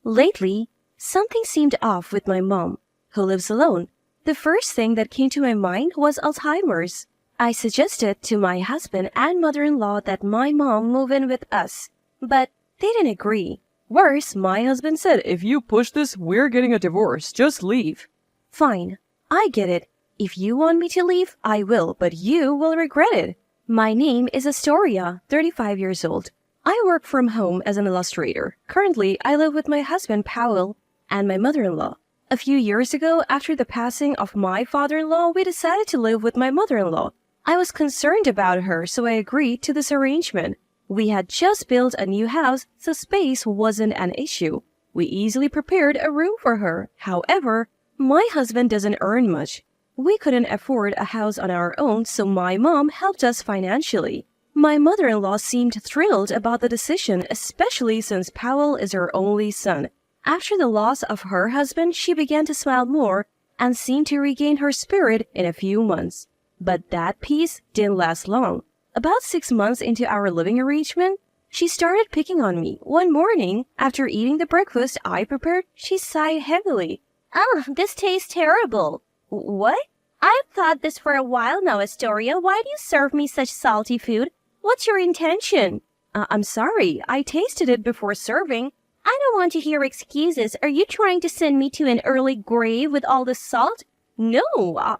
Lately, something seemed off with my mom, who lives alone. The first thing that came to my mind was Alzheimer's. I suggested to my husband and mother-in-law that my mom move in with us, but they didn't agree. Worse, my husband said, If you push this, we're getting a divorce. Just leave. "Fine, I get it. If you want me to leave, I will, but you will regret it." My name is Astoria, 35 years old. I work from home as an illustrator. Currently, I live with my husband, Powell, and my mother-in-law. A few years ago, after the passing of my father-in-law, we decided to live with my mother-in-law. I was concerned about her, so I agreed to this arrangement. We had just built a new house, so space wasn't an issue. We easily prepared a room for her. However, my husband doesn't earn much. We couldn't afford a house on our own, so my mom helped us financially. My mother-in-law seemed thrilled about the decision, especially since Powell is her only son. After the loss of her husband, she began to smile more and seemed to regain her spirit in a few months. But that peace didn't last long. About 6 months into our living arrangement, she started picking on me. One morning, after eating the breakfast I prepared, she sighed heavily. "Oh, this tastes terrible." "What?" "I've thought this for a while now, Astoria. Why do you serve me such salty food? What's your intention?" I'm sorry. I tasted it before serving." "I don't want to hear excuses. Are you trying to send me to an early grave with all this salt?" "No,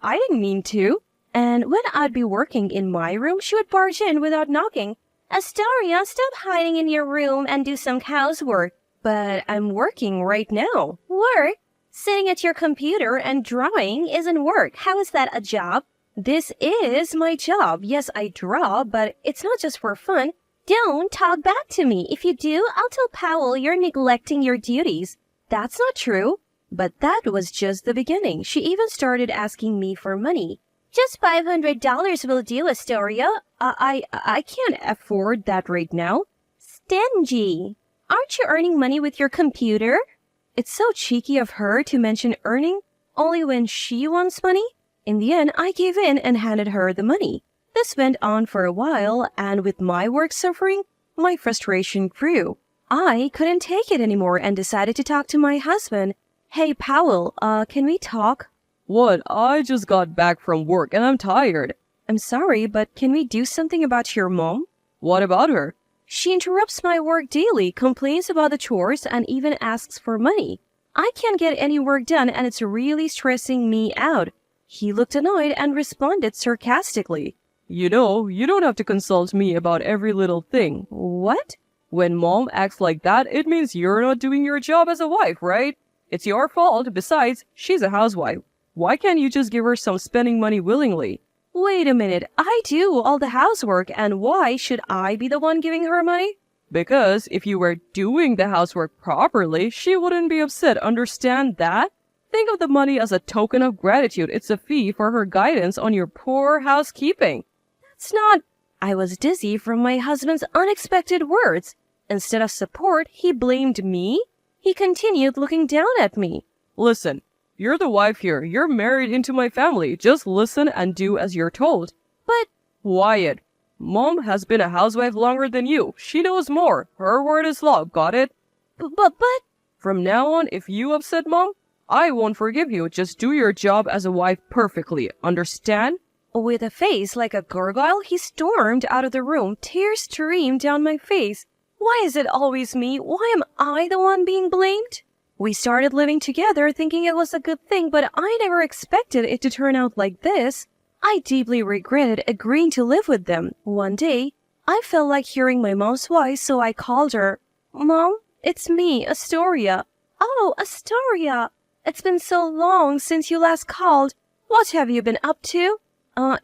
I didn't mean to." And when I'd be working in my room, she would barge in without knocking. "Astoria, stop hiding in your room and do some housework." "But I'm working right now." "Work? Sitting at your computer and drawing isn't work. How is that a job?" "This is my job. Yes, I draw, but it's not just for fun." "Don't talk back to me. If you do, I'll tell Powell you're neglecting your duties." "That's not true." But that was just the beginning. She even started asking me for money. "Just $500 will do, Astoria." I can't afford that right now." "Stingy. Aren't you earning money with your computer?" It's so cheeky of her to mention earning only when she wants money. In the end, I gave in and handed her the money. This went on for a while, and with my work suffering, my frustration grew. I couldn't take it anymore and decided to talk to my husband. "Hey, Powell, can we talk?" What? I just got back from work and I'm tired. "I'm sorry, but can we do something about your mom?" What about her? "She interrupts my work daily, complains about the chores, and even asks for money. I can't get any work done, and it's really stressing me out." He looked annoyed and responded sarcastically. You know, you don't have to consult me about every little thing. "What?" When mom acts like that, it means you're not doing your job as a wife, right? It's your fault. Besides, she's a housewife. Why can't you just give her some spending money willingly? "Wait a minute, I do all the housework, and why should I be the one giving her money?" Because if you were doing the housework properly, she wouldn't be upset. Understand that? Think of the money as a token of gratitude. It's a fee for her guidance on your poor housekeeping. "That's not—" I was dizzy from my husband's unexpected words. Instead of support, he blamed me. He continued looking down at me. Listen, you're the wife here. You're married into my family. Just listen and do as you're told. "But—" Wyatt, mom has been a housewife longer than you. She knows more. Her word is law. Got it? But— From now on, if you upset mom, I won't forgive you. Just do your job as a wife perfectly. Understand? With a face like a gargoyle, he stormed out of the room. Tears streamed down my face. Why is it always me? Why am I the one being blamed? We started living together thinking it was a good thing, but I never expected it to turn out like this. I deeply regretted agreeing to live with them. One day, I felt like hearing my mom's voice, so I called her. "Mom, it's me, Astoria." "Oh, Astoria. It's been so long since you last called. What have you been up to?"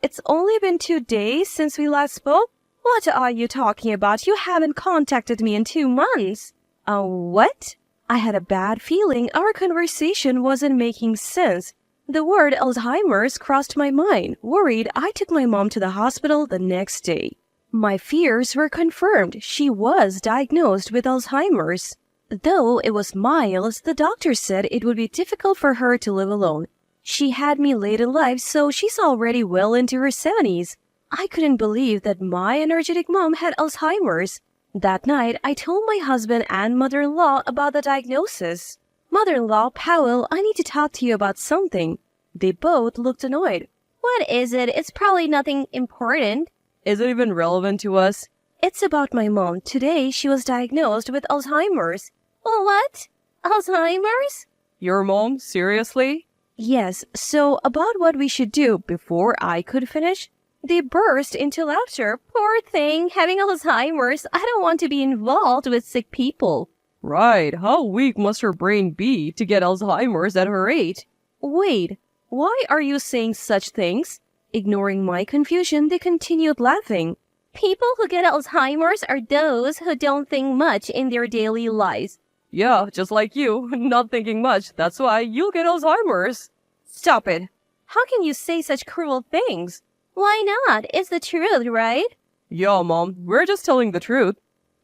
It's only been 2 days since we last spoke." "What are you talking about? You haven't contacted me in 2 months." What?" I had a bad feeling our conversation wasn't making sense. The word Alzheimer's crossed my mind. Worried, I took my mom to the hospital the next day. My fears were confirmed. She was diagnosed with Alzheimer's. Though it was mild, the doctor said it would be difficult for her to live alone. She had me late in life, so she's already well into her 70s. I couldn't believe that my energetic mom had Alzheimer's. That night, I told my husband and mother-in-law about the diagnosis. Mother-in-law, Powell, I need to talk to you about something. They both looked annoyed. What is it? It's probably nothing important. Is it even relevant to us? It's about my mom. Today, she was diagnosed with Alzheimer's. What? Alzheimer's? Your mom? Seriously? Yes, so about what we should do before I could finish, they burst into laughter. Poor thing, having Alzheimer's. I don't want to be involved with sick people. Right, how weak must her brain be to get Alzheimer's at her age? Wait, why are you saying such things? Ignoring my confusion, they continued laughing. People who get Alzheimer's are those who don't think much in their daily lives. Yeah, just like you, not thinking much. That's why you'll get Alzheimer's. Stop it. How can you say such cruel things? Why not? It's the truth, right? Yeah, Mom, we're just telling the truth.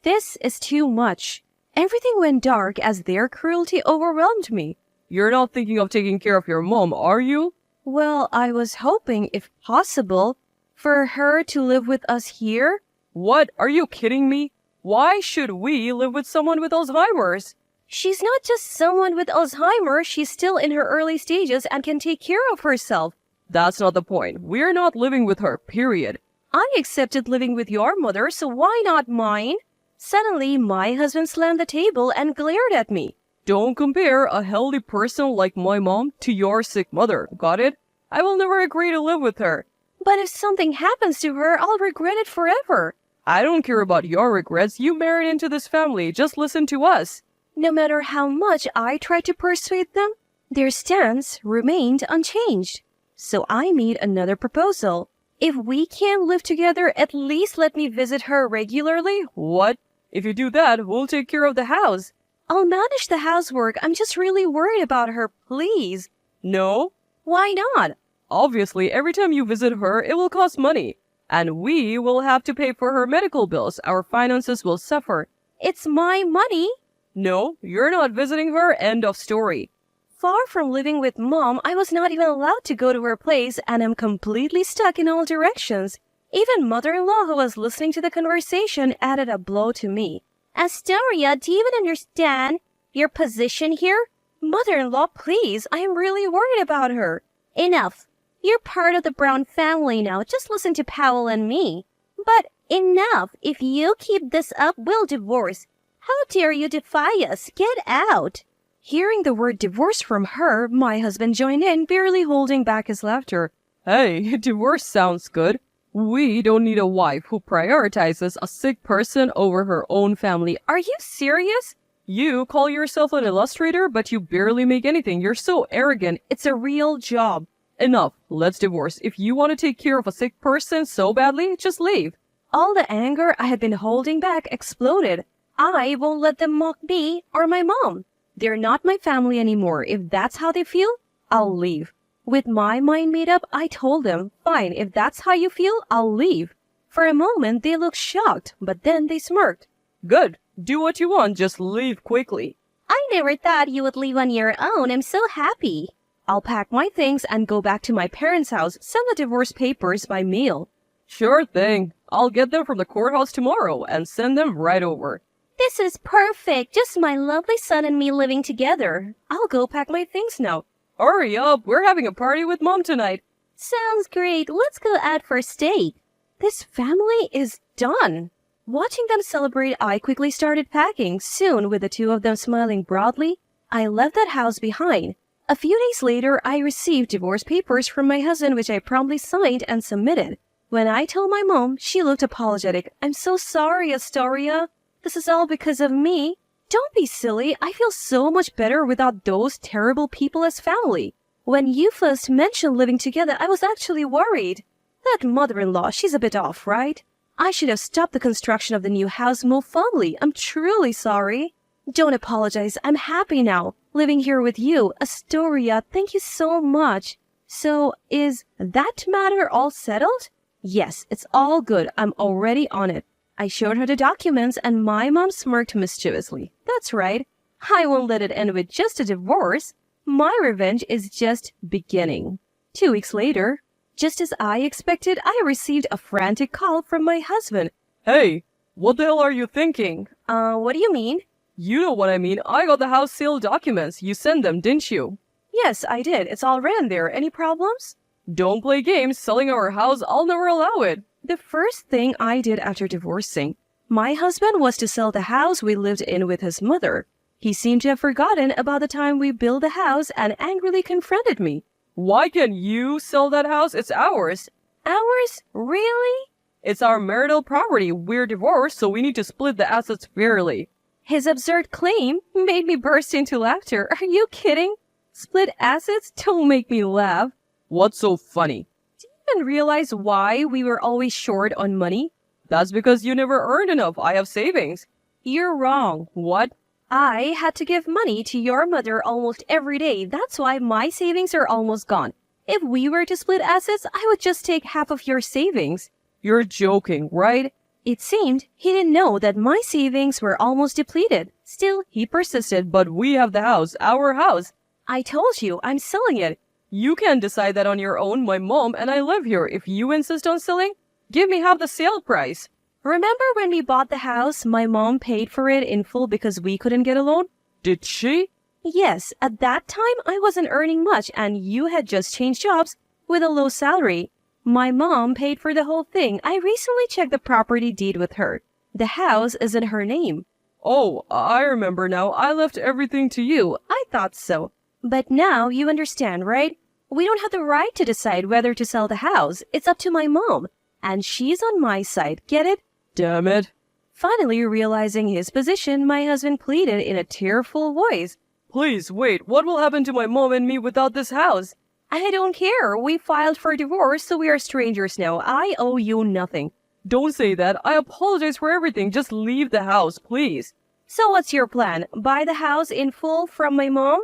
This is too much. Everything went dark as their cruelty overwhelmed me. You're not thinking of taking care of your mom, are you? Well, I was hoping, if possible, for her to live with us here. What? Are you kidding me? Why should we live with someone with Alzheimer's? She's not just someone with Alzheimer's, she's still in her early stages and can take care of herself. That's not the point. We're not living with her, period. I accepted living with your mother, so why not mine? Suddenly, my husband slammed the table and glared at me. Don't compare a healthy person like my mom to your sick mother, got it? I will never agree to live with her. But if something happens to her, I'll regret it forever. I don't care about your regrets. You married into this family. Just listen to us. No matter how much I tried to persuade them, their stance remained unchanged. So I made another proposal. If we can't live together, at least let me visit her regularly. What? If you do that, we'll take care of the house. I'll manage the housework. I'm just really worried about her, please. No? Why not? Obviously, every time you visit her, it will cost money. And we will have to pay for her medical bills. Our finances will suffer. It's my money. No, you're not visiting her. End of story. Far from living with Mom, I was not even allowed to go to her place and am completely stuck in all directions. Even mother-in-law, who was listening to the conversation, added a blow to me. Astoria, do you even understand your position here? Mother-in-law, please, I am really worried about her. Enough. You're part of the Brown family now. Just listen to Powell and me. But enough. If you keep this up, we'll divorce. How dare you defy us? Get out. Hearing the word divorce from her, my husband joined in, barely holding back his laughter. Hey, divorce sounds good. We don't need a wife who prioritizes a sick person over her own family. Are you serious? You call yourself an illustrator, but you barely make anything. You're so arrogant. It's a real job. Enough. Let's divorce. If you want to take care of a sick person so badly, just leave. All the anger I had been holding back exploded. I won't let them mock me or my mom. They're not my family anymore. If that's how they feel, I'll leave. With my mind made up, I told them, fine, if that's how you feel, I'll leave. For a moment, they looked shocked, but then they smirked. Good. Do what you want. Just leave quickly. I never thought you would leave on your own. I'm so happy. I'll pack my things and go back to my parents' house, send the divorce papers by mail. Sure thing. I'll get them from the courthouse tomorrow and send them right over. This is perfect. Just my lovely son and me living together. I'll go pack my things now. Hurry up. We're having a party with Mom tonight. Sounds great. Let's go out for steak. This family is done. Watching them celebrate, I quickly started packing. Soon, with the two of them smiling broadly, I left that house behind. A few days later, I received divorce papers from my husband, which I promptly signed and submitted. When I told my mom, she looked apologetic. I'm so sorry, Astoria. This is all because of me. Don't be silly. I feel so much better without those terrible people as family. When you first mentioned living together, I was actually worried. That mother-in-law, she's a bit off, right? I should have stopped the construction of the new house more firmly. I'm truly sorry. Don't apologize. I'm happy now, living here with you. Astoria, thank you so much. So, is that matter all settled? Yes, it's all good. I'm already on it. I showed her the documents and my mom smirked mischievously. That's right. I won't let it end with just a divorce. My revenge is just beginning. 2 weeks later, just as I expected, I received a frantic call from my husband. Hey, What the hell are you thinking? What do you mean? You know what I mean. I got the house sale documents. You sent them, didn't you? Yes, I did. It's all written there. Any problems? Don't play games. Selling our house, I'll never allow it. The first thing I did after divorcing my husband was to sell the house we lived in with his mother. He seemed to have forgotten about the time we built the house and angrily confronted me. Why can't you sell that house? It's ours. Ours? Really? It's our marital property. We're divorced, so we need to split the assets fairly. His absurd claim made me burst into laughter. Are you kidding? Split assets? Don't make me laugh. What's so funny? Do you even realize why we were always short on money? That's because you never earned enough. I have savings. You're wrong. What? I had to give money to your mother almost every day. That's why my savings are almost gone. If we were to split assets, I would just take half of your savings. You're joking, right? It seemed he didn't know that my savings were almost depleted. Still, he persisted. But we have the house, our house. I told you, I'm selling it. You can't decide that on your own. My mom and I live here. If you insist on selling, give me half the sale price. Remember when we bought the house, my mom paid for it in full because we couldn't get a loan? Did she? Yes, at that time I wasn't earning much and you had just changed jobs with a low salary. My mom paid for the whole thing. I recently checked the property deed with her. The house is in her name. Oh, I remember now. I left everything to you. I thought so. But now you understand, right? We don't have the right to decide whether to sell the house. It's up to my mom. And she's on my side. Get it? Damn it. Finally realizing his position, my husband pleaded in a tearful voice. Please, wait. What will happen to my mom and me without this house? I don't care. We filed for divorce, so we are strangers now. I owe you nothing. Don't say that. I apologize for everything. Just leave the house, please. So what's your plan? Buy the house in full from my mom?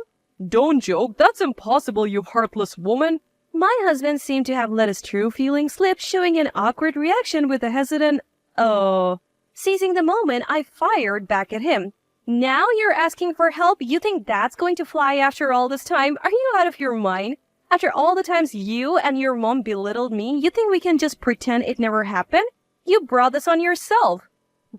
Don't joke. That's impossible, you heartless woman. My husband seemed to have let his true feelings slip, showing an awkward reaction with a hesitant, oh. Seizing the moment, I fired back at him. Now you're asking for help? You think that's going to fly after all this time? Are you out of your mind? After all the times you and your mom belittled me, you think we can just pretend it never happened? You brought this on yourself.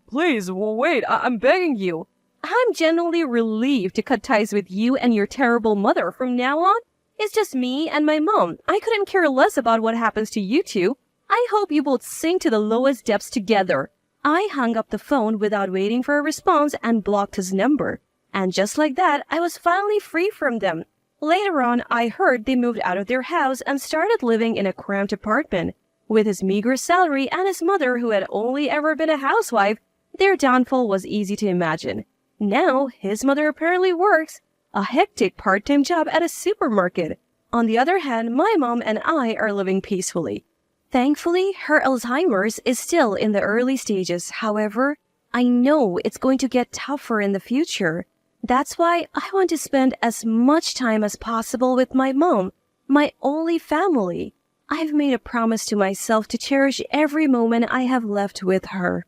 Please, wait. I'm begging you. I'm genuinely relieved to cut ties with you and your terrible mother. From now on, it's just me and my mom. I couldn't care less about what happens to you two. I hope you both sink to the lowest depths together. I hung up the phone without waiting for a response and blocked his number. And just like that, I was finally free from them. Later on, I heard they moved out of their house and started living in a cramped apartment. With his meager salary and his mother who had only ever been a housewife, their downfall was easy to imagine. Now, his mother apparently works a hectic part-time job at a supermarket. On the other hand, my mom and I are living peacefully. Thankfully, her Alzheimer's is still in the early stages. However, I know it's going to get tougher in the future. That's why I want to spend as much time as possible with my mom, my only family. I've made a promise to myself to cherish every moment I have left with her.